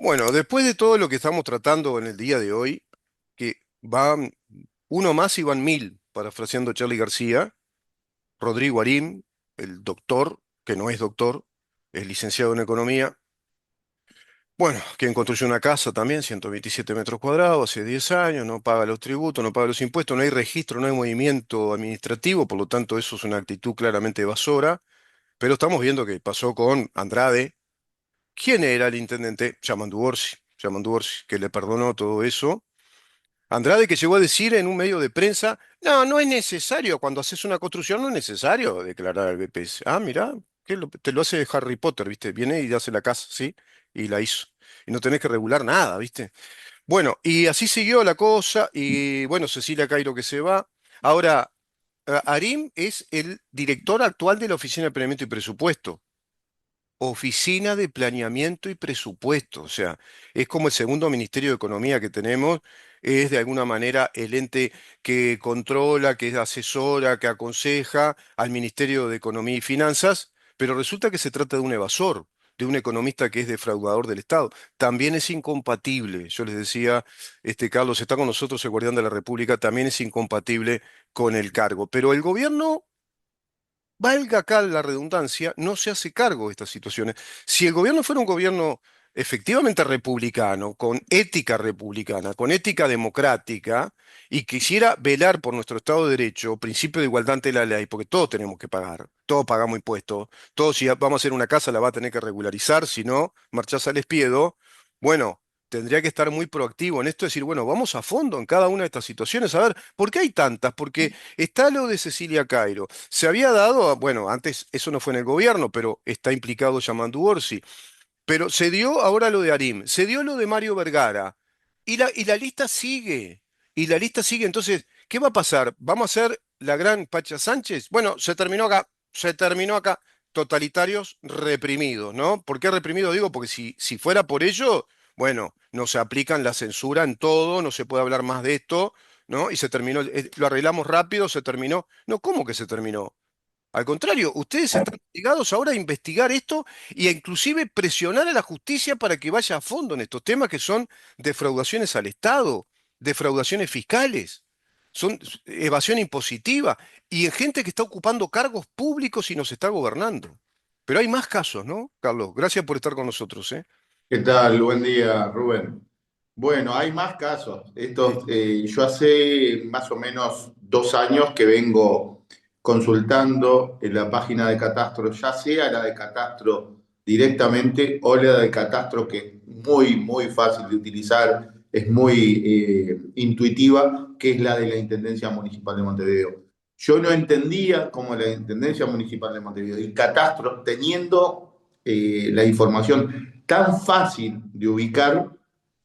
Bueno, después de todo lo que estamos tratando en el día de hoy, que van uno más y van mil, parafraseando a Charly García, Rodrigo Arim, el doctor, que no es doctor, es licenciado en economía, bueno, quien construyó una casa también, 127 metros cuadrados, hace 10 años, no paga los tributos, no paga los impuestos, no hay registro, no hay movimiento administrativo, por lo tanto eso es una actitud claramente evasora, pero estamos viendo que pasó con Andrade. ¿Quién era el intendente? Yamandu Orsi, que le perdonó todo eso. Andrade que llegó a decir en un medio de prensa, no, no es necesario, cuando haces una construcción no es necesario declarar al BPS. Ah, mirá, te lo hace Harry Potter, ¿viste? Viene y hace la casa, ¿sí? Y la hizo. Y no tenés que regular nada, ¿viste? Bueno, y así siguió la cosa, y bueno, Cecilia Cairo que se va. Ahora, Arim es el director actual de la Oficina de Planeamiento y Presupuesto. Oficina de Planeamiento y Presupuesto, o sea, es como el segundo Ministerio de Economía que tenemos, es de alguna manera el ente que controla, que asesora, que aconseja al Ministerio de Economía y Finanzas, pero resulta que se trata de un evasor, de un economista que es defraudador del Estado. También es incompatible, yo les decía, Carlos está con nosotros, el guardián de la República, también es incompatible con el cargo, pero el gobierno, valga acá la redundancia, no se hace cargo de estas situaciones. Si el gobierno fuera un gobierno efectivamente republicano, con ética republicana, con ética democrática, y quisiera velar por nuestro Estado de Derecho, principio de igualdad ante la ley, porque todos tenemos que pagar, todos pagamos impuestos, todos si vamos a hacer una casa la va a tener que regularizar, si no, marchás al espiedo. Bueno, tendría que estar muy proactivo en esto, decir, bueno, vamos a fondo en cada una de estas situaciones, a ver, ¿por qué hay tantas? Porque está lo de Cecilia Cairo. Se había dado, bueno, antes eso no fue en el gobierno, pero está implicado Yamandu Orsi. Pero se dio ahora lo de Arim, se dio lo de Mario Vergara. Y la lista sigue. Y la lista sigue. Entonces, ¿qué va a pasar? ¿Vamos a hacer la gran Pacha Sánchez? Bueno, se terminó acá. Se terminó acá. Totalitarios reprimidos, ¿no? ¿Por qué reprimidos? Digo, porque si fuera por ello, bueno, no se aplican la censura en todo, no se puede hablar más de esto, ¿no? Y se terminó, lo arreglamos rápido, se terminó. No, ¿cómo que se terminó? Al contrario, ustedes están obligados ahora a investigar esto y a inclusive presionar a la justicia para que vaya a fondo en estos temas que son defraudaciones al Estado, defraudaciones fiscales, son evasión impositiva y en gente que está ocupando cargos públicos y nos está gobernando. Pero hay más casos, ¿no, Carlos? Gracias por estar con nosotros, ¿eh? ¿Qué tal? Buen día, Rubén. Bueno, hay más casos. Mm. Yo hace más o menos 2 años que vengo consultando en la página de Catastro, ya sea la de Catastro directamente o la de Catastro, que es muy, muy fácil de utilizar, es muy intuitiva, que es la de la Intendencia Municipal de Montevideo. Yo no entendía cómo la Intendencia Municipal de Montevideo y Catastro, teniendo la información tan fácil de ubicar,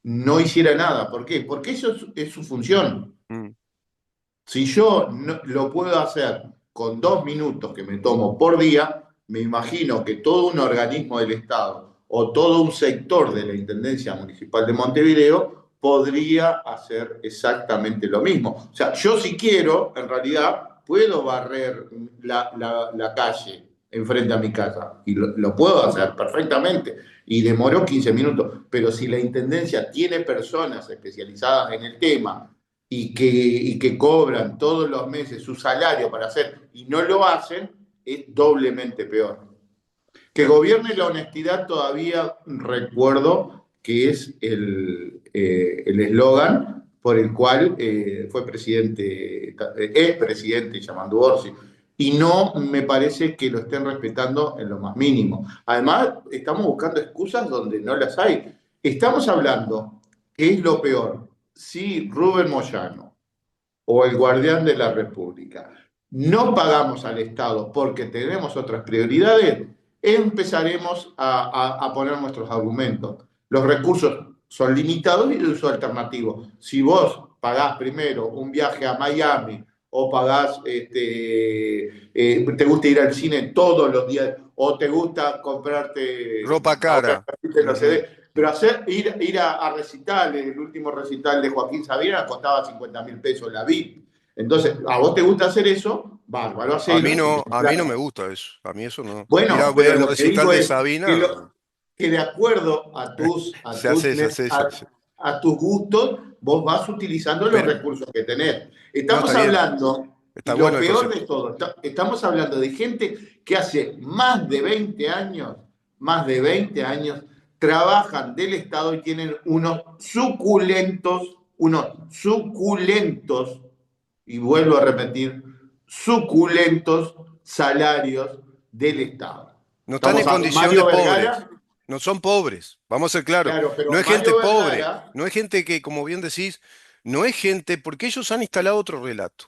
no hiciera nada. ¿Por qué? Porque eso es su función. Mm. Si yo lo puedo hacer con 2 minutos que me tomo por día, me imagino que todo un organismo del Estado o todo un sector de la Intendencia Municipal de Montevideo podría hacer exactamente lo mismo. O sea, yo si quiero, en realidad, puedo barrer la calle enfrente a mi casa y lo puedo hacer perfectamente y demoró 15 minutos, pero si la Intendencia tiene personas especializadas en el tema y que cobran todos los meses su salario para hacer y no lo hacen, es doblemente peor. Que Claro. gobierne la honestidad todavía recuerdo que es el eslogan por el cual fue presidente, es presidente Yamandu Orsi. Y no me parece que lo estén respetando en lo más mínimo. Además, estamos buscando excusas donde no las hay. Estamos hablando, ¿qué es lo peor? Si Rubén Moyano o el guardián de la República no pagamos al Estado porque tenemos otras prioridades, empezaremos a poner nuestros argumentos. Los recursos son limitados y de uso alternativo. Si vos pagás primero un viaje a Miami o pagás, te gusta ir al cine todos los días o te gusta comprarte, Ropa ahora cara. no Ujú. sé, pero ir a recitales, el último recital de Joaquín Sabina costaba 50.000 pesos la VIP. Entonces, ¿a vos te gusta hacer eso? Bárbaro, hacelo, porque es A mí no me plata. gusta eso. A mí eso no. Ir a Bueno, pero ver un lo que recital digo de es que Sabina, no. que de acuerdo a tus, a Se tus, hace, se hace, se hace. a tus gustos, vos vas utilizando los Pero, recursos que tenés. no, está Estamos bien, hablando, está y bueno lo el peor de concepto. todo, estamos hablando de gente que hace más de 20 años, trabajan del Estado y tienen unos suculentos, y vuelvo a repetir, suculentos salarios del Estado. No están en Estamos hablando de condición de Mario pobres, Vergara, no son pobres, vamos a ser claros. claro, pero No es gente Mario pobre, Vergara, no es gente que, como bien decís, no es gente, porque ellos han instalado otro relato.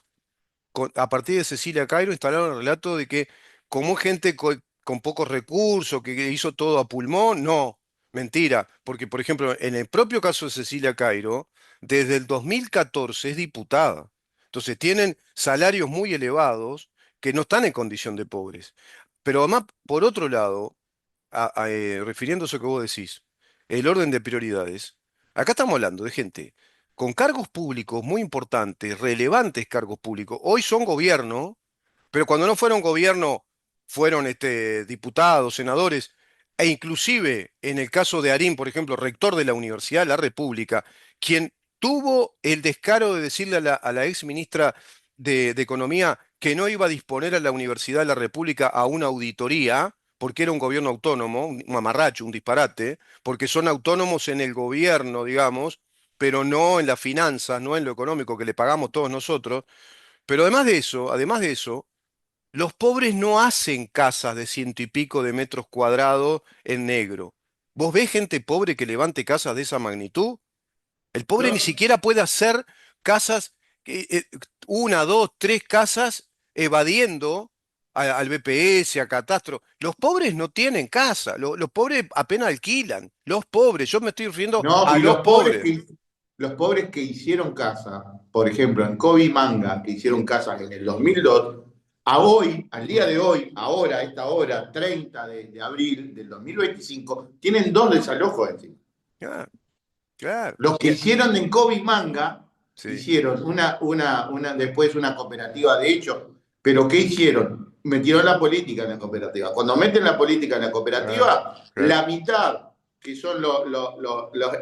A partir de Cecilia Cairo instalaron el relato de que como gente con pocos recursos, que hizo todo a pulmón, no, mentira, porque por ejemplo, en el propio caso de Cecilia Cairo, desde el 2014 es diputada. Entonces tienen salarios muy elevados que no están en condición de pobres. Pero además, por otro lado, refiriéndose a lo que vos decís, el orden de prioridades, acá estamos hablando de gente con cargos públicos muy importantes, relevantes cargos públicos. Hoy son gobierno, pero cuando no fueron gobierno, fueron diputados, senadores, e inclusive en el caso de Arín, por ejemplo, rector de la Universidad de la República, quien tuvo el descaro de decirle a la ex ministra de Economía que no iba a disponer a la Universidad de la República a una auditoría, porque era un gobierno autónomo, un mamarracho, un disparate, porque son autónomos en el gobierno, digamos, pero no en las finanzas, no en lo económico que le pagamos todos nosotros. Pero además de eso, los pobres no hacen casas de ciento y pico de metros cuadrados en negro. ¿Vos ves gente pobre que levante casas de esa magnitud? El pobre ni ¿no? siquiera puede hacer casas, una, dos, tres casas evadiendo al BPS, a Catastro. Los pobres no tienen casa, los pobres apenas alquilan. Los pobres, yo me estoy refiriendo No, a y los pobres. los pobres que hicieron casa, por ejemplo, en Kobe Manga, que hicieron casa en el 2002, a hoy, al día Mm, de hoy, ahora, a esta hora, 30 de abril del 2025, tienen dos desalojos encima. claro, claro. Los que hicieron en Kobe Manga, Sí. hicieron después una cooperativa de hecho, pero ¿qué hicieron? Metieron la política en la cooperativa. Cuando meten la política en la Claro, cooperativa, claro. la mitad, que son los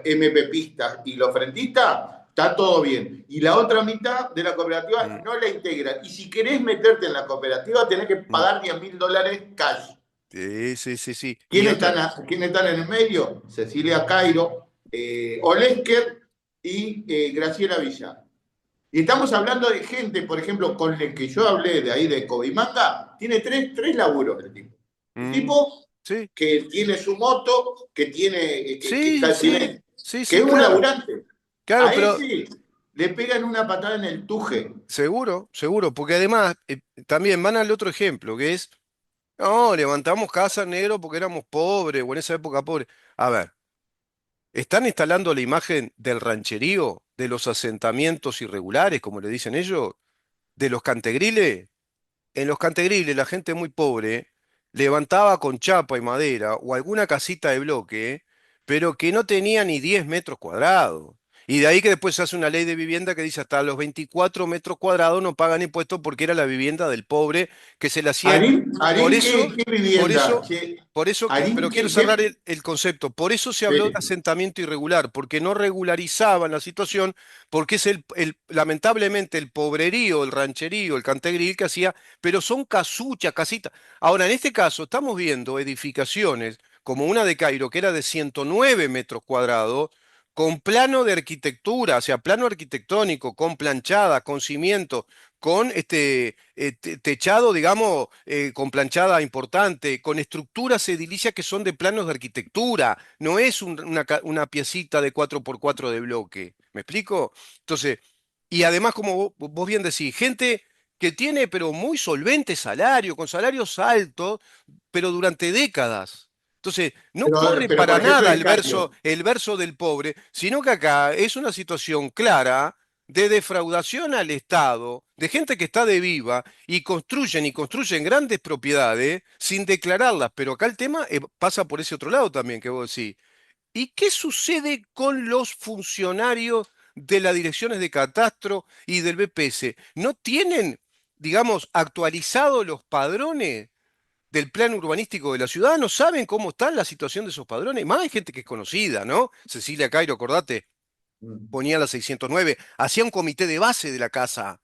MPPistas y los frentistas, está todo bien. Y la otra mitad de la cooperativa Mm, no la integran. Y si querés meterte en la cooperativa, tenés que mm. pagar $10.000 cash. Sí, sí, sí, sí. Y ¿Quiénes otra, están, ¿quiénes están en el medio? Cecilia Cairo, Olesker y Graciela Villar. Y estamos hablando de gente, por ejemplo, con el que yo hablé de ahí de Covimanga, tiene tres laburos el tipo. Un mm, tipo sí, que tiene su moto, que tiene, sí, sí, tiene, sí, que sí, es un claro. laburante. Claro, A pero ese le pegan una patada en el tuje. seguro, seguro, porque además también van al otro ejemplo, que es, no, levantamos casa negro porque éramos pobres, o en esa época pobres. A ver, están instalando la imagen del rancherío, de los asentamientos irregulares, como le dicen ellos, de los cantegriles. En los cantegriles la gente muy pobre levantaba con chapa y madera o alguna casita de bloque, pero que no tenía ni 10 metros cuadrados. Y de ahí que después se hace una ley de vivienda que dice hasta los 24 metros cuadrados no pagan impuestos porque era la vivienda del pobre que se le hacía. Por Arín, eso, ¿qué por vivienda? eso, Che, por eso, Arín, pero quiero qué? cerrar el concepto. Por eso se habló de Sí. asentamiento irregular, porque no regularizaban la situación, porque es lamentablemente el pobrerío, el rancherío, el cantegril que hacía, pero son casuchas, casitas. Ahora, en este caso, estamos viendo edificaciones como una de Cairo, que era de 109 metros cuadrados, con plano de arquitectura, o sea, plano arquitectónico, con planchada, con cimiento, con techado, digamos, con planchada importante, con estructuras edilicias que son de planos de arquitectura, no es una piecita de 4x4 de bloque. ¿Me explico? Entonces, y además, como vos bien decís, gente que tiene pero muy solvente salario, con salarios altos, pero durante décadas. Entonces, no corre Pero, para por ejemplo, nada en Cairo, el verso del pobre, sino que acá es una situación clara de defraudación al Estado, de gente que está de viva y construyen grandes propiedades sin declararlas. Pero acá el tema pasa por ese otro lado también que vos decís. ¿Y qué sucede con los funcionarios de las direcciones de catastro y del BPS? ¿No tienen, digamos, actualizados los padrones? del plan urbanístico de la ciudad, no saben cómo está la situación de esos padrones. Más hay gente que es conocida, ¿no? Cecilia Cairo, acordate, Mm. ponía la 609, hacía un comité de base de la casa,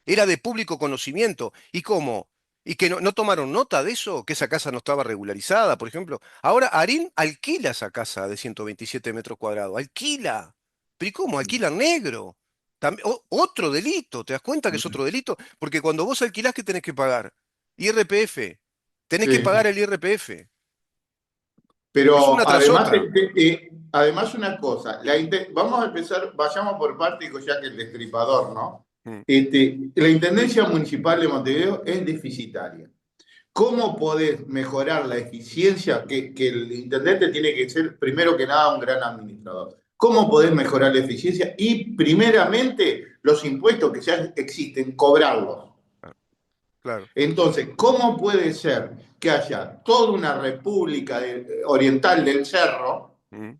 era de público conocimiento. ¿Y cómo? ¿Y que no tomaron nota de eso? Que esa casa no estaba regularizada, por ejemplo. Ahora Arín alquila esa casa de 127 metros cuadrados, alquila. ¿Pero y cómo? Alquila negro. Otro delito, ¿te das cuenta que es otro delito? Porque cuando vos alquilás, ¿qué tenés que pagar? IRPF. Tenés que pagar Sí. el IRPF. Es Pero una tras además, otra. además una cosa, vamos a empezar, vayamos por parte, ya que el destripador, ¿no? Mm. La Intendencia Municipal de Montevideo es deficitaria. ¿Cómo podés mejorar la eficiencia? Que el intendente tiene que ser, primero que nada, un gran administrador. ¿Cómo podés mejorar la eficiencia? Y primeramente, los impuestos que ya existen, cobrarlos. Ah, claro. Entonces, ¿cómo puede ser que haya toda una república oriental del Cerro Mm.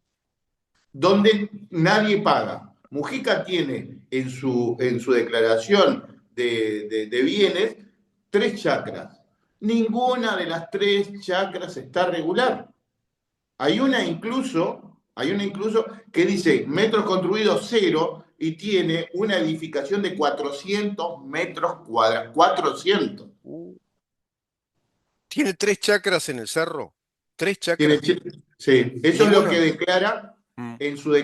donde nadie paga? Mujica tiene en su declaración de bienes tres chacras. Ninguna de las tres chacras está regular. Hay una incluso que dice metros construidos cero y tiene una edificación de 400 metros cuadrados. 400. Uh. Tiene tres chacras en el cerro. Tres Tiene, chacras. sí, eso es lo que Ninguna. declara Mm. eso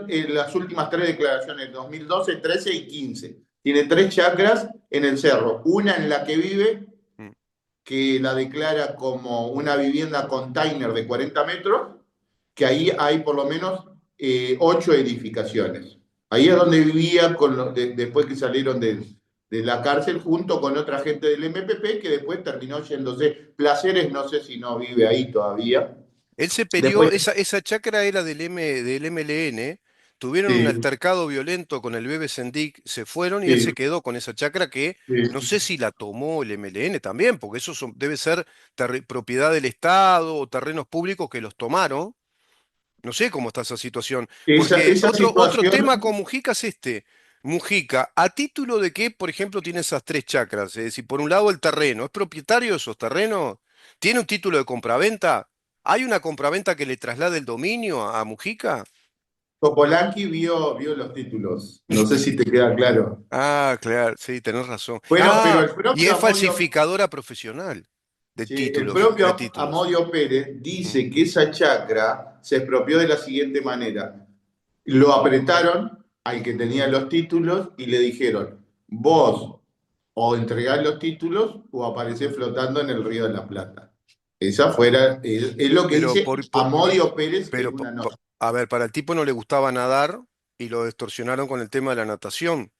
en las últimas tres declaraciones, 2012, 13 y 15. Tiene tres chacras en el cerro, una en la que vive, Mm. que la declara como una vivienda container de 40 metros, que ahí hay por lo menos ocho edificaciones. Ahí es donde vivía después que salieron de la cárcel junto con otra gente del MPP que después terminó yéndose. Placeres, no sé si no vive ahí todavía. Él se peleó, Después, esa chacra era del MLN, tuvieron un sí, altercado violento con el Bebe Sendik, se fueron y él sí, se quedó con esa chacra que no sé sí. si la tomó el MLN también, porque eso debe ser propiedad del Estado o terrenos públicos que los tomaron. No sé cómo está esa situación. Porque Esa otro tema situación, con Mujica es este. Mujica, ¿a título de qué, por ejemplo, tiene esas tres chacras? Es decir, por un lado el terreno, ¿es propietario de esos terrenos? ¿Tiene un título de compraventa? ¿Hay una compraventa que le traslade el dominio a Mujica? Polanqui vio los títulos. No sé si te queda claro. Ah, claro, sí, tenés razón. Bueno, pero Ah, el y propio es Amodio, falsificadora profesional de sí, el títulos, de propio títulos. Amodio Pérez Mm. dice que esa chacra se expropió de la siguiente manera. Lo apretaron al que tenía los títulos y le dijeron, vos o entregás los títulos o aparecés flotando en el Río de la Plata. Esa fuera, es lo que Pero dice Amodio Pérez en Pero, una nota. a ver, para el tipo no le gustaba nadar y lo extorsionaron con el tema de la natación.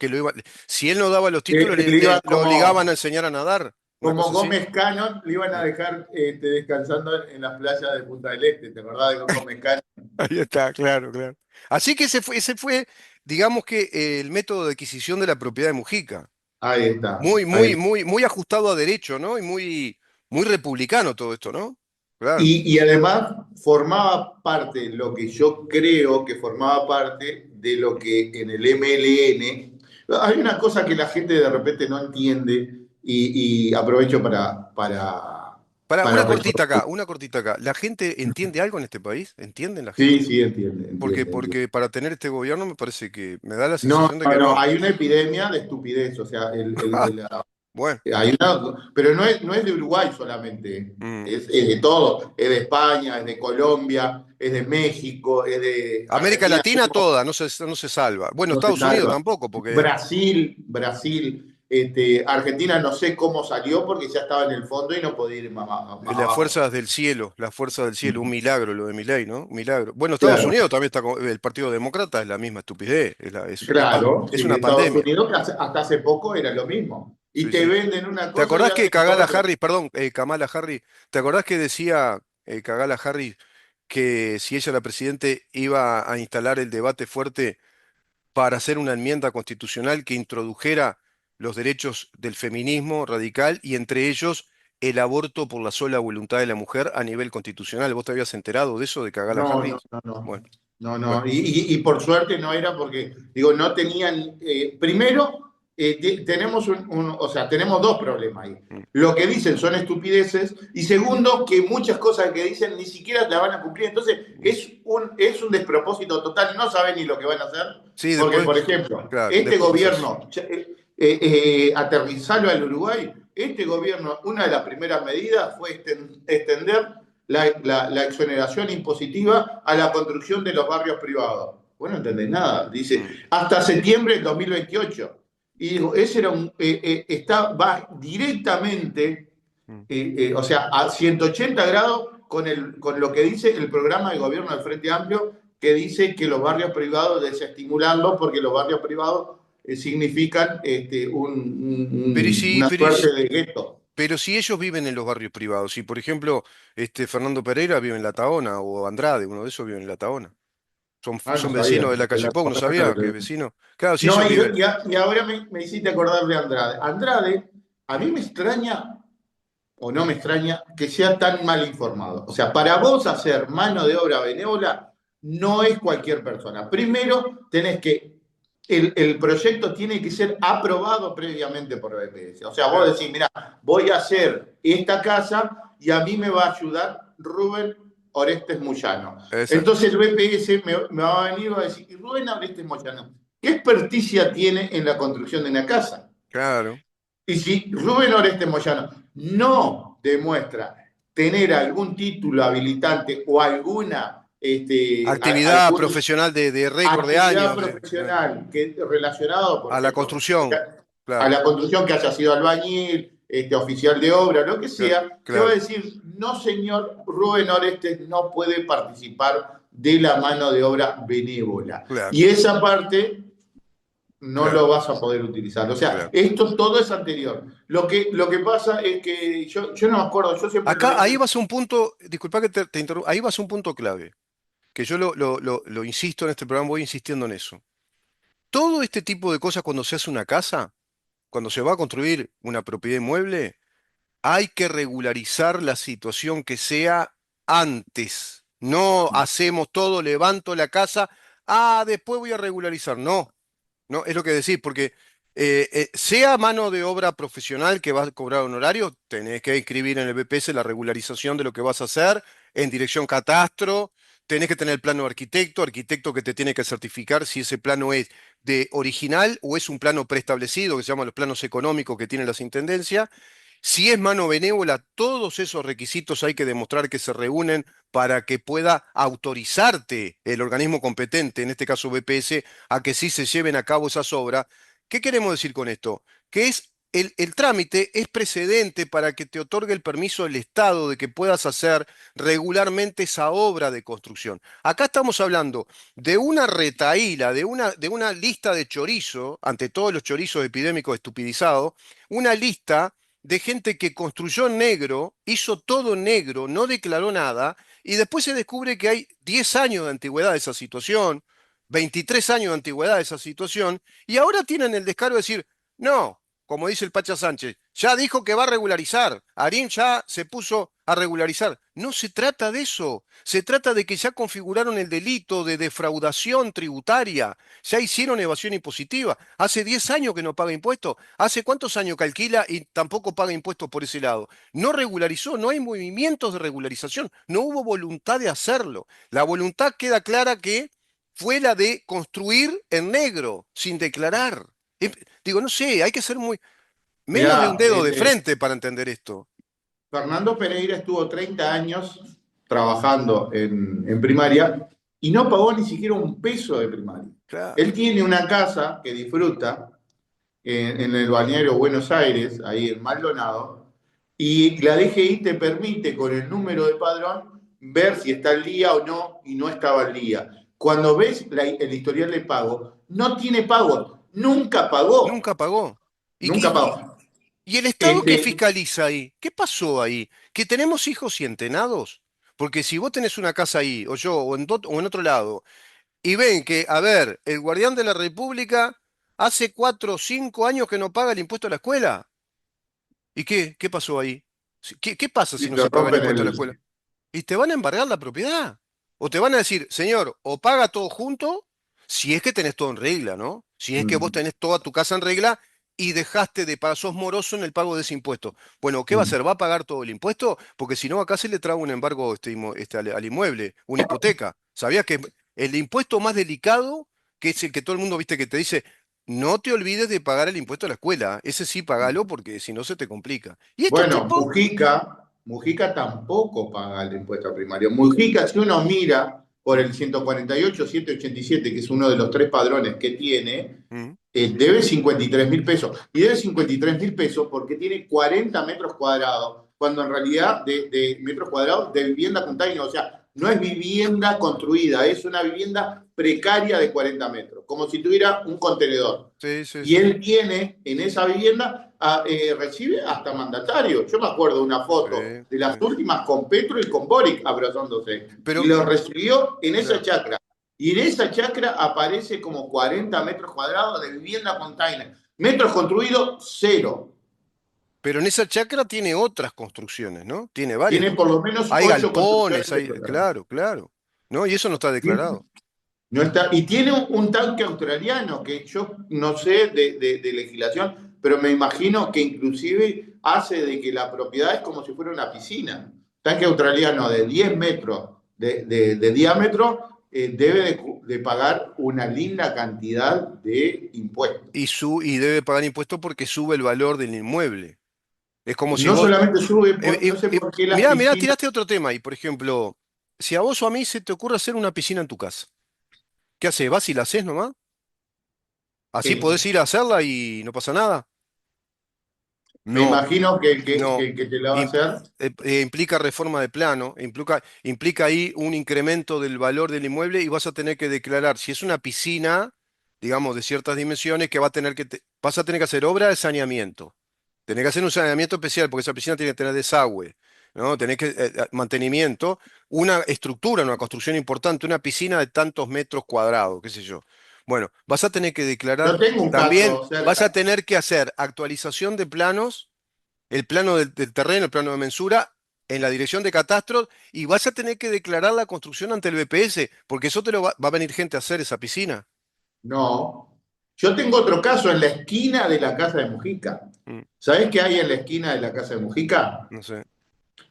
Si él no daba los títulos, Él iba lo obligaban a enseñar a nadar. Una como cosa así. Gómez Cano, le iban a Mm. dejar descansando en las playas de Punta del Este. ¿Te acordás de Gómez Cano? Ahí está, claro, claro. Así que ese fue, digamos que el método de adquisición de la propiedad de Mujica. Ahí está, Muy, ahí muy, está. muy, muy ajustado a derecho, ¿no? Y muy, muy republicano todo esto, ¿no? Claro. Y además formaba parte, lo que yo creo que formaba parte de lo que en el MLN, hay una cosa que la gente de repente no entiende y aprovecho Para, para recordar. una cortita acá. ¿La gente entiende algo en este país? ¿Entienden la Sí, gente? sí, entiende, Porque, entiende, entiende. porque para tener este gobierno me parece que me da la No, sensación de no, que no, no. hay una epidemia de estupidez, o sea, Bueno, pero no es de Uruguay solamente, mm. es de todo, es de España, es de Colombia, es de México, es de América Argentina, Latina toda, no se salva. Bueno, no se Estados Unidos salva. tampoco, porque Brasil, Argentina no sé cómo salió porque ya estaba en el fondo y no podía ir más abajo. las fuerzas del cielo, un milagro lo de Milei, ¿no? Un milagro. Bueno, Estados Claro, Unidos también está con el Partido Demócrata, es la misma estupidez, claro, es sí, una Estados pandemia. Unidos que hasta hace poco era lo mismo. Y Sí, te sí. venden una ¿Te cosa y acordás que hacen lo Kamala otro. Harris, perdón, Kamala Harris, ¿te acordás que decía Kamala Harris que si ella era presidente iba a instalar el debate fuerte para hacer una enmienda constitucional que introdujera los derechos del feminismo radical y entre ellos el aborto por la sola voluntad de la mujer a nivel constitucional? ¿Vos te habías enterado de eso de Kamala No, no, Harris? no, no. Bueno, No, bueno. no. Y por suerte no era porque, digo, no tenían. Primero, tenemos o sea, tenemos dos problemas ahí. Mm. Lo que dicen son estupideces y segundo, que muchas cosas que dicen ni siquiera la van a cumplir. Entonces, es un despropósito total. No saben ni lo que van a hacer. Sí, Porque, por después, ejemplo, claro, este después quizás. gobierno, aterrizarlo al Uruguay, este gobierno, una de las primeras medidas fue extender la exoneración impositiva a la construcción de los barrios privados. Bueno, no entendés nada. Dice, Mm, hasta septiembre del 2028. Y digo, ese era va directamente, mm. o sea, a 180 grados con lo que dice el programa de gobierno del Frente Amplio, que dice que los barrios privados desestimularlos porque los barrios privados significan Pero y si, una suerte de gueto. pero si ellos viven en los barrios privados, si por ejemplo Fernando Pereira vive en La Taona o Andrade, uno de esos vive en La Taona. Ah, no Son sabía. vecinos de la calle Pou, ¿no sabía que es vecino? Claro, si No, ellos viven. y ahora me hiciste acordar de Andrade. Andrade, a mí me extraña o no me extraña que sea tan mal informado. O sea, para vos hacer mano de obra benévola no es cualquier persona. Primero, el proyecto tiene que ser aprobado previamente por BPS. O sea, vos Claro, decís, mira, voy a hacer esta casa y a mí me va a ayudar Rubén Orestes Moyano. exacto. Entonces el BPS me va a venir y va a decir, ¿y Rubén Orestes Moyano qué experticia tiene en la construcción de una casa? Claro. Y si Rubén Oreste Moyano no demuestra tener algún título habilitante o Actividad alguna profesional de récord de actividad años, profesional relacionado, por a la ejemplo, construcción. a Claro, la construcción, que haya sido albañil, oficial de obra, lo que sea, se va a claro, decir, no señor, Rubén Orestes no puede participar de la mano de obra benévola. claro, Y esa parte no claro, lo vas a poder utilizar. O sea, claro. esto todo es anterior. Lo que pasa es que yo no me acuerdo, yo siempre lo Acá, ahí dije. vas a un punto, disculpa que te interrumpa, ahí vas a un punto clave, que yo lo insisto en este programa, voy insistiendo en eso. Todo este tipo de cosas cuando se hace una casa, cuando se va a construir una propiedad inmueble, hay que regularizar la situación que sea antes. No hacemos todo, levanto la casa, después voy a regularizar. No, no, es lo que decís, porque sea mano de obra profesional que vas a cobrar honorario, tenés que inscribir en el BPS la regularización de lo que vas a hacer en dirección catastro, tenés que tener el plano de arquitecto, arquitecto que te tiene que certificar si ese plano es de original o es un plano preestablecido, que se llama los planos económicos que tienen las intendencias. Si es mano benévola, todos esos requisitos hay que demostrar que se reúnen para que pueda autorizarte el organismo competente, en este caso BPS, a que sí se lleven a cabo esas obras. ¿Qué queremos decir con esto? Que es el trámite es precedente para que te otorgue el permiso del Estado de que puedas hacer regularmente esa obra de construcción. Acá estamos hablando de una retaíla, de una lista de chorizo, ante todos los chorizos epidémicos estupidizados, una lista de gente que construyó en negro, hizo todo en negro, no declaró nada, y después se descubre que hay 10 años de antigüedad de esa situación, 23 años de antigüedad de esa situación, y ahora tienen el descaro de decir, no, como dice el Pacha Sánchez, ya dijo que va a regularizar, Arín ya se puso a regularizar. No se trata de eso, se trata de que ya configuraron el delito de defraudación tributaria, ya hicieron evasión impositiva, hace 10 años que no paga impuestos, hace cuántos años que alquila y tampoco paga impuestos por ese lado. No regularizó, no hay movimientos de regularización, no hubo voluntad de hacerlo. La voluntad queda clara que fue la de construir en negro, sin declarar. Digo, no sé, hay que ser muy menos de un Mirá, dedo de frente para entender esto. Fernando Pereira estuvo 30 años trabajando en primaria y no pagó ni siquiera un peso de primaria. Claro, Él tiene una casa que disfruta en el balneario Buenos Aires, ahí en Maldonado, y la DGI te permite con el número de padrón ver si está al día o no, y no estaba al día. Cuando ves el historial de pago, no tiene pago, nunca nunca pagó, pagó. ¿Y, nunca y, y- pagó. y el Estado qué Este, fiscaliza ahí? ¿Qué pasó ahí? ¿Que tenemos hijos y entenados? Porque si vos tenés una casa ahí, o yo, o en otro lado, y ven que, a ver, el guardián de la República hace 4 o 5 años que no paga el impuesto a la escuela. ¿Y qué pasó ahí? ¿Qué pasa si y no te se paga el rompen impuesto a la escuela? Y te van a embargar la propiedad. O te van a decir, señor, o paga todo junto, si es que tenés todo en regla, ¿no? Si es que vos Mm. tenés toda tu casa en regla y dejaste de pagar, sos moroso en el pago de ese impuesto. Bueno, ¿qué va a Mm. hacer? ¿Va a pagar todo el impuesto? Porque si no, acá se le traba un embargo al inmueble, una hipoteca. ¿Sabías que el impuesto más delicado, que es el que todo el mundo, viste, que te dice, no te olvides de pagar el impuesto a la escuela? Ese sí, pagalo porque si no se te complica. Y estos Bueno, tipos, Mujica tampoco paga el impuesto primario. Mujica, si uno mira por mm, el 148, 787, que es uno de los tres padrones que tiene, mm, debe 53.000 pesos. Y debe 53.000 pesos porque tiene 40 metros cuadrados, cuando en realidad de metros cuadrados de vivienda container, o sea, no es vivienda construida, es una vivienda precaria de 40 metros, como si tuviera un contenedor. sí, sí, Y sí, él tiene en esa vivienda, recibe hasta mandatario. Yo me acuerdo de una sí, foto de las sí. últimas con Petro y con Boric abrazándose. Y Pero, lo recibió en esa claro. chacra. Y en esa chacra aparece como 40 metros cuadrados de vivienda container. Metros construidos, cero. Pero en esa chacra tiene otras construcciones, ¿no? Tiene varias Tiene por construcciones. lo menos Hay 8 construcciones galpones, de hay, propiedad. claro, claro. ¿No? Y eso no está declarado. No está, y tiene un tanque australiano que yo no sé de legislación, pero me imagino que inclusive hace de que la propiedad es como si fuera una piscina. Tanque australiano de 10 metros de diámetro, debe de pagar una linda cantidad de impuestos. Y debe pagar impuestos porque sube el valor del inmueble. Es como si No vos. solamente sube, no sé por qué las Mirá, piscinas. tiraste otro tema y, por ejemplo, si a vos o a mí se te ocurre hacer una piscina en tu casa, ¿qué haces? ¿Vas y la haces nomás? ¿Así podés eh, ir a hacerla y no pasa nada? Me No, imagino que no. el que te la va a Im- hacer. implica reforma de plano, implica ahí un incremento del valor del inmueble y vas a tener que declarar, si es una piscina, digamos, de ciertas dimensiones, que vas a tener que hacer obra de saneamiento. Tenés que hacer un saneamiento especial porque esa piscina tiene que tener desagüe, ¿no? Tenés que mantenimiento, una estructura, una construcción importante, una piscina de tantos metros cuadrados, qué sé yo. Bueno, vas a tener que declarar, Yo tengo un también caso vas a cerca. tener que hacer actualización de planos, el plano del terreno, el plano de mensura, en la dirección de catastro, y vas a tener que declarar la construcción ante el BPS, porque eso va a venir gente a hacer esa piscina. No. Yo tengo otro caso en la esquina de la casa de Mujica. Mm, ¿Sabés qué hay en la esquina de la casa de Mujica? no sé.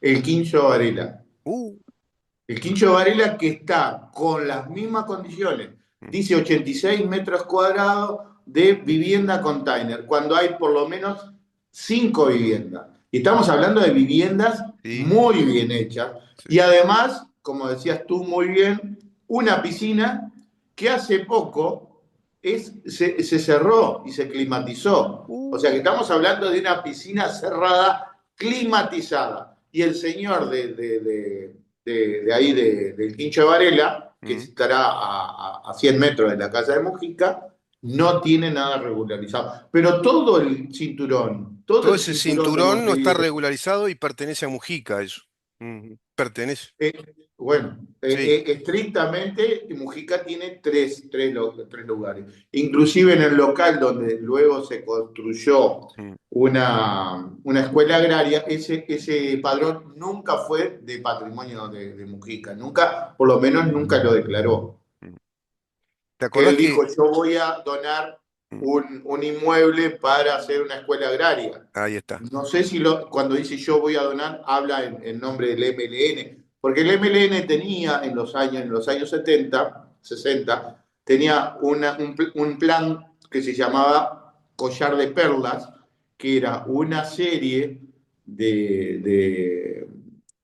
El Quincho Varela. Uh, El Quincho Varela que está con las mismas condiciones. mm, Dice 86 metros cuadrados de vivienda container, cuando hay por lo menos 5 viviendas. Y estamos hablando de viviendas sí, muy bien hechas. sí. Y además, como decías tú muy bien, una piscina que hace poco se cerró y se climatizó. O sea que Uh, estamos hablando de una piscina cerrada, climatizada. Y el señor de ahí del Quincho de Varela, que mm. estará a 100 metros de la casa de Mujica, no tiene nada regularizado. Pero todo Todo el ese cinturón de cinturón no está Montevideo, regularizado y pertenece a Mujica, eso. Ujú. Pertenece. eh, bueno, Sí. estrictamente Mujica tiene tres lugares. Inclusive en el local donde luego se construyó Mm, una escuela agraria, ese padrón nunca fue de patrimonio de Mujica, nunca, por lo menos nunca lo declaró. mm. ¿Te Que acordás él que? dijo, yo voy a donar Mm, un inmueble para hacer una escuela agraria. ahí está. No sé si cuando dice yo voy a donar, habla en nombre del MLN, porque el MLN tenía en los años 70, 60, tenía un plan que se llamaba Collar de Perlas, que era una serie de, de,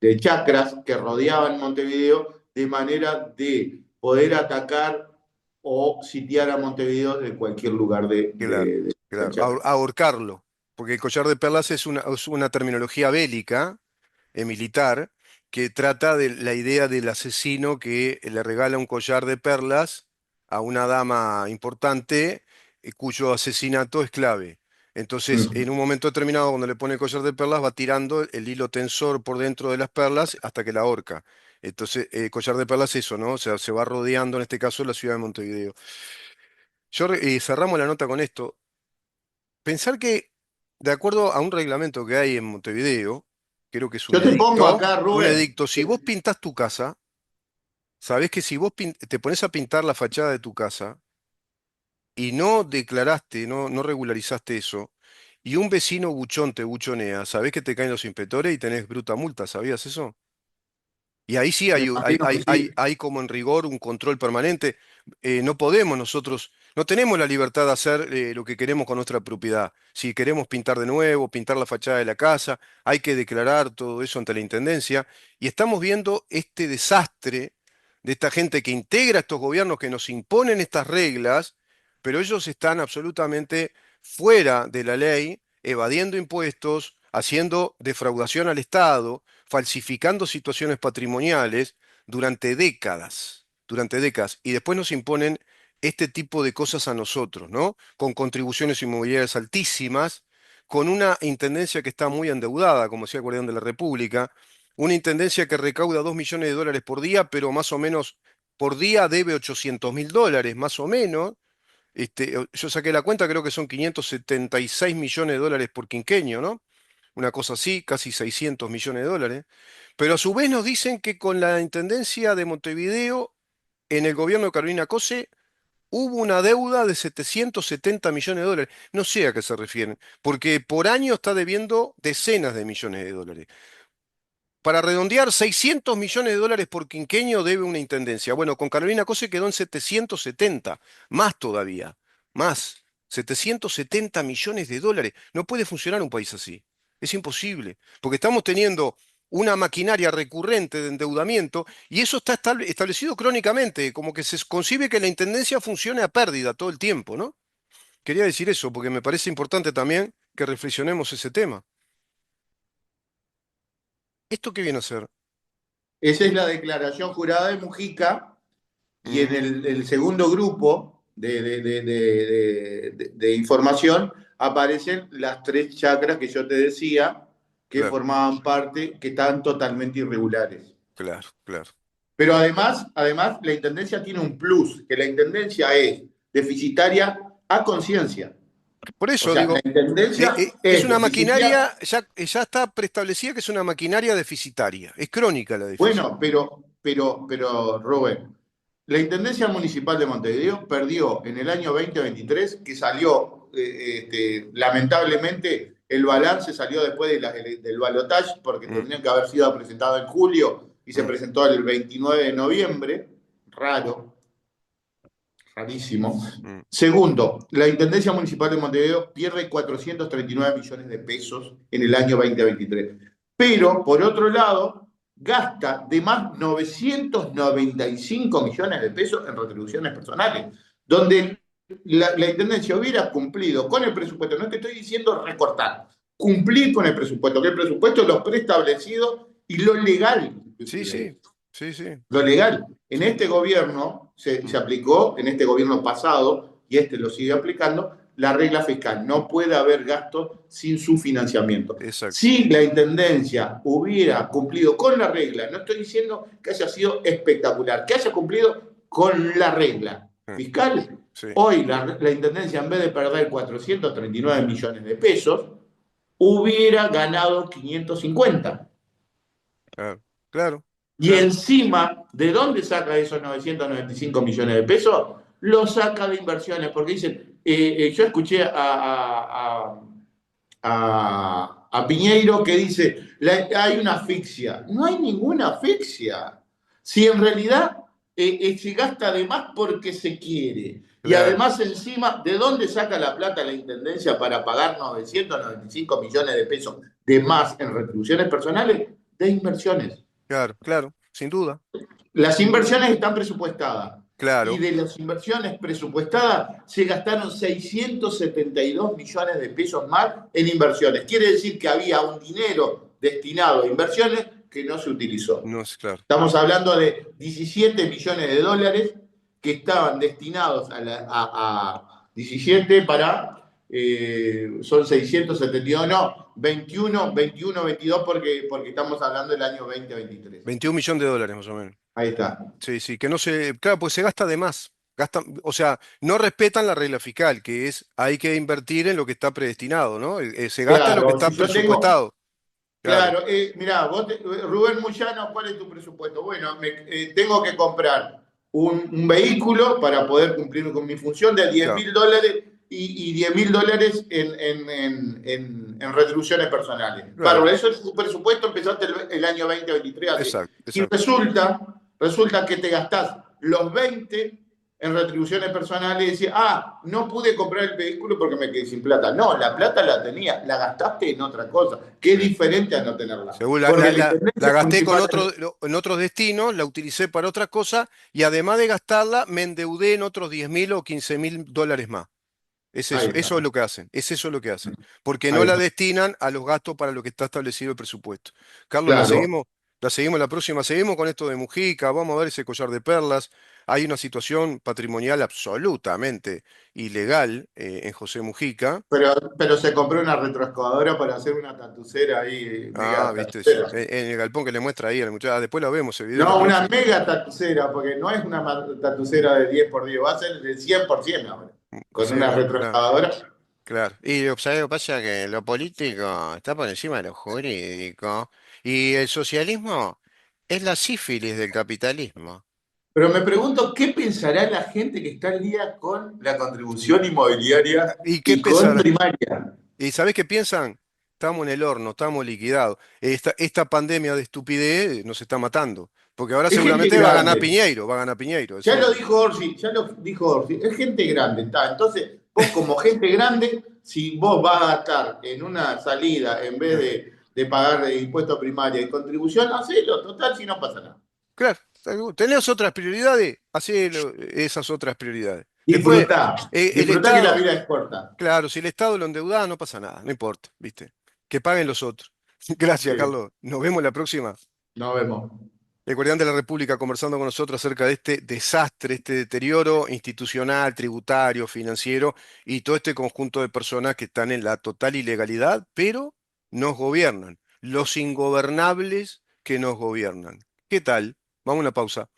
de chacras que rodeaban Montevideo de manera de poder atacar o sitiar a Montevideo de cualquier lugar Claro, de esa claro. chacra. Ahorcarlo. Porque el collar de perlas es una terminología bélica, militar, que trata de la idea del asesino que le regala un collar de perlas a una dama importante, cuyo asesinato es clave. Entonces, en un momento determinado, cuando le pone el collar de perlas, va tirando el hilo tensor por dentro de las perlas hasta que la ahorca. Entonces, collar de perlas es eso, ¿no? O sea, se va rodeando, en este caso, la ciudad de Montevideo. Cerramos la nota con esto. Pensar que, de acuerdo a un reglamento que hay en Montevideo, creo que es Yo te pongo acá, un Rubén. edicto, si vos pintás tu casa, sabés que si vos te pones a pintar la fachada de tu casa y no declaraste, no regularizaste eso, y un vecino buchón te buchonea, sabés que te caen los inspectores y tenés bruta multa, ¿sabías eso? Y ahí sí Me imagino que sí. hay como en rigor un control permanente. No podemos nosotros, no tenemos la libertad de hacer lo que queremos con nuestra propiedad. Si queremos pintar de nuevo, pintar la fachada de la casa, hay que declarar todo eso ante la intendencia. Y estamos viendo este desastre de esta gente que integra estos gobiernos que nos imponen estas reglas, pero ellos están absolutamente fuera de la ley, evadiendo impuestos, haciendo defraudación al Estado, falsificando situaciones patrimoniales durante décadas, y después nos imponen este tipo de cosas a nosotros, ¿no? Con contribuciones inmobiliarias altísimas, con una intendencia que está muy endeudada, como decía el Guardián de la República, una intendencia que recauda 2 millones de dólares por día, pero más o menos por día debe 800.000 dólares, más o menos. Yo saqué la cuenta, creo que son 576 millones de dólares por quinquenio, ¿no? Una cosa así, casi 600 millones de dólares. Pero a su vez nos dicen que con la Intendencia de Montevideo, en el gobierno de Carolina Cose, hubo una deuda de 770 millones de dólares. No sé a qué se refieren, porque por año está debiendo decenas de millones de dólares. Para redondear, 600 millones de dólares por quinquenio debe una intendencia. Bueno, con Carolina Cose quedó en 770, más todavía, más. 770 millones de dólares. No puede funcionar un país así. Es imposible, porque estamos teniendo una maquinaria recurrente de endeudamiento y eso está establecido crónicamente, como que se concibe que la intendencia funcione a pérdida todo el tiempo, ¿no? Quería decir eso, porque me parece importante también que reflexionemos ese tema. ¿Esto qué viene a ser? Esa es la declaración jurada de Mujica y en Mm, el segundo grupo de información aparecen las tres chacras que yo te decía que claro, formaban parte, que están totalmente irregulares. claro, claro. Pero además, la intendencia tiene un plus, que la intendencia es deficitaria a conciencia. Por O eso sea, la digo, intendencia es es una deficitaria. maquinaria, ya está preestablecida que es una maquinaria deficitaria. Es crónica la deficiencia. Bueno, pero, Rubén, la Intendencia Municipal de Montevideo perdió en el año 2023, que salió, lamentablemente, el balance salió después del balotaje, porque Mm, tendrían que haber sido presentado en julio y se mm, presentó el 29 de noviembre. Raro, rarísimo. mm. Segundo, la Intendencia Municipal de Montevideo pierde 439 millones de pesos en el año 2023. Pero, por otro lado, gasta de más 995 millones de pesos en retribuciones personales, donde la Intendencia hubiera cumplido con el presupuesto. No te estoy diciendo recortar, cumplir con el presupuesto, que el presupuesto es lo preestablecido y lo legal, Sí, inclusive sí, sí, sí, lo legal. En sí. este gobierno se Mm, aplicó, en este gobierno pasado, y este lo sigue aplicando, la regla fiscal. No puede haber gasto sin su financiamiento. exacto. Si la Intendencia hubiera cumplido con la regla, no estoy diciendo que haya sido espectacular, que haya cumplido con la regla fiscal, Sí, hoy la Intendencia, en vez de perder 439 millones de pesos, hubiera ganado 550. claro, claro, Y claro. encima, ¿de dónde saca esos 995 millones de pesos? Lo saca de inversiones, porque dicen, yo escuché a Piñeiro que dice, hay una asfixia. No hay ninguna asfixia. Si en realidad se gasta de más porque se quiere. Y Claro, además encima, ¿de dónde saca la plata la Intendencia para pagar 995 millones de pesos de más en retribuciones personales? De inversiones. claro, claro, sin duda. Las inversiones están presupuestadas y Claro, de las inversiones presupuestadas se gastaron 672 millones de pesos más en inversiones. Quiere decir que había un dinero destinado a inversiones que no se utilizó. no es claro. Estamos hablando de 17 millones de dólares que estaban destinados a 17 para, son 672, no, 21, 22 porque estamos hablando del año 2023. 21 millones de dólares más o menos. Ahí está. Sí, sí, que no se, claro, pues se gasta de más. Gastan, o sea, no respetan la regla fiscal, que es hay que invertir en lo que está predestinado, ¿no? Se gasta en lo que Claro, está si yo tengo, presupuestado. Claro. claro, mirá, Rubén Muyano, ¿cuál es tu presupuesto? Bueno, tengo que comprar un vehículo para poder cumplir con mi función de diez Claro. mil dólares y $10.000 en retribuciones personales. Claro, Bárbaro, eso es un presupuesto, empezaste el año 2023 así. exacto, Y exacto. resulta que te gastás los 20 en retribuciones personales y decís, no pude comprar el vehículo porque me quedé sin plata. No, la plata la tenía, la gastaste en otra cosa, que es Sí. diferente a no tenerla. Según Porque la la intendencia gasté con municipal, en otros destinos, la utilicé para otra cosa y además de gastarla, me endeudé en otros 10.000 o 15.000 dólares más. Es ahí eso es está, lo que hacen, es eso lo que hacen, porque no ahí la está. destinan a los gastos para lo que está establecido el presupuesto. Carlos, Claro, la seguimos la próxima, seguimos con esto de Mujica, vamos a ver ese collar de perlas. Hay una situación patrimonial absolutamente ilegal en José Mujica. pero se compró una retroexcavadora para hacer una tatucera ahí, Ah, mega viste, tatucera. en el galpón que le muestra ahí a la muchacha. Después la vemos el video la No, una próxima. mega tatucera, porque no es una tatucera de 10 por 10, va a ser de 100% ahora, con Sí, una claro, retroexcavadora. claro. Y ¿sabes lo que pasa? Que lo político está por encima de lo jurídico. Y el socialismo es la sífilis del capitalismo. Pero me pregunto, ¿qué pensará la gente que está al día con la contribución inmobiliaria ¿Y qué y con pensará? primaria? ¿Y sabés qué piensan? Estamos en el horno, estamos liquidados. Esta pandemia de estupidez nos está matando. Porque ahora Es gente seguramente grande. va a ganar Piñeiro, Ya lo decime. dijo Orsi, ya lo dijo Orsi, es gente grande, está. Entonces, vos como gente grande, si vos vas a gastar en una salida en vez Eh, de pagar de impuesto primaria y contribución, hacelo, total, si no pasa nada. Claro, tenés otras prioridades, hacé esas otras prioridades. Después, Disfrutá, el disfrutá que la Estado, vida es corta. claro, si el Estado lo endeuda, no pasa nada, no importa, ¿viste? Que paguen los otros. Gracias, Sí, Carlos. Nos vemos la próxima. nos vemos. El Guardián de la República conversando con nosotros acerca de este desastre, este deterioro institucional, tributario, financiero y todo este conjunto de personas que están en la total ilegalidad, pero nos gobiernan. Los ingobernables que nos gobiernan. ¿Qué tal? Vamos a una pausa.